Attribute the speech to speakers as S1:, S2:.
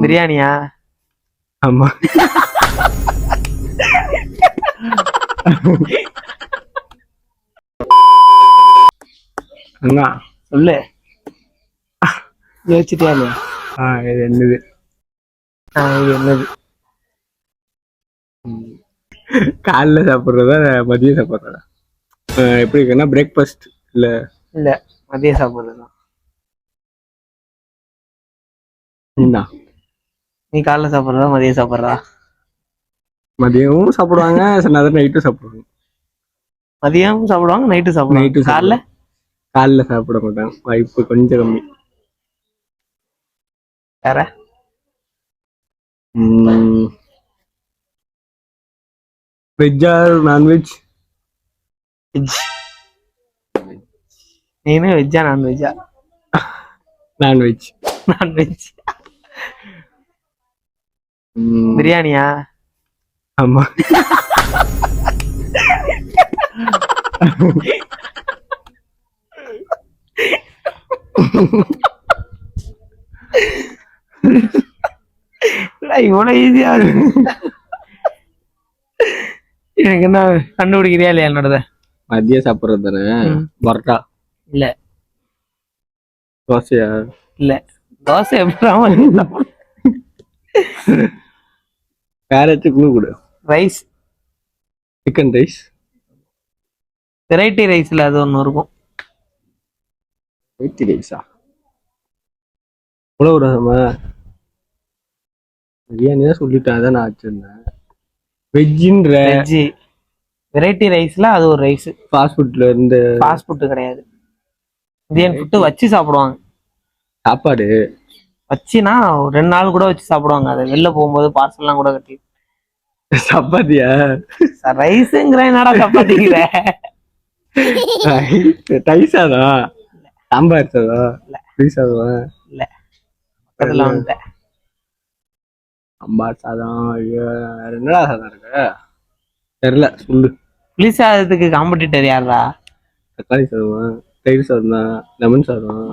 S1: பிரியாணியா?
S2: ஆமா. அண்ணா
S1: சொல்லு. யோசிச்சிட்டியா இல்லையா?
S2: இது என்னது?
S1: இது என்னது?
S2: காலைல சாப்பிட்றதா மதியம் சாப்பிட்றதா? எப்படி இருக்குன்னா பிரேக்ஃபாஸ்ட் இல்ல
S1: இல்ல, மதியம் சாப்பிட்றதுதான். நீ காலைல சாப்பிட்றதா மதியம் சாப்பிட்றதா?
S2: மதியமும் சாப்பிடுவாங்க, சில நேரம் நைட்டும் சாப்பிடுவாங்க.
S1: மதியமும் சாப்பிடுவாங்க, நைட்டு சாப்பிடுவாங்க.
S2: நைட்டு காலைல சாப்பிட மாட்டாங்க, வாய்ப்பு கொஞ்சம் கம்மி.
S1: வேற
S2: வெஜ் ஆர் நான்வெஜ்?
S1: வெஜ். நீனு வெஜ்ஜா நான்வெஜ்ஜா?
S2: நான்வெஜ்.
S1: நான்வெஜ். பிரியாணியா?
S2: ஆமா.
S1: இவ்வளவு ஈஸியா எனக்கு என்ன கண்டுபிடிக்கிறியா இல்லையா என்னோடத?
S2: மதியம் சாப்பிட்றது தானே. பரோட்டா
S1: இல்ல.
S2: தோசையா?
S1: இல்ல. தோசை எப்படி?
S2: கேரட் குழு கூட.
S1: ரைஸ்.
S2: Chicken rice.
S1: வெரைட்டி ரைஸ்ல அது ஒண்ணு இருக்கும்.
S2: வெரைட்டி ரைஸா? உழவு ரசமா? பிரியாணி தான் சொல்லிட்டேன், அதான் நான் வச்சிருந்தேன். வெஜ்ஜின்ற
S1: வெஜ்ஜி வெரைட்டி ரைஸ்ல அது ஒரு ரைஸ்.
S2: ஃபாஸ்ட் ஃபுட்ல இருந்து.
S1: ஃபாஸ்ட் ஃபுட் கிடையாது, இந்தியன் ஃபுட்டு. வச்சு சாப்பிடுவாங்க.
S2: சாப்பாடு
S1: வச்சுனா 2 நாள் கூட வச்சு சாப்பிடுவாங்க. அதை வெளில போகும்போது பார்சல்லாம் கூட கட்டி.
S2: சப்பாத்தியா?
S1: ரைஸுங்கிற என்னடா சப்பாத்திக்கிற?
S2: தயிர் சாதம், சாம்பார் சாதம், புளி சாதம்.
S1: இல்ல, பக்கத்துல வந்துட்டேன்.
S2: சாம்பார் சாதம். வேற என்னடா சாதம் இருக்கு? தெரியல, சொல்லு.
S1: புளி சாதத்துக்கு காம்படிட்டர் யாரா?
S2: தக்காளி சாதம், தயிர் சாதம் தான், லெமன் சாதம்.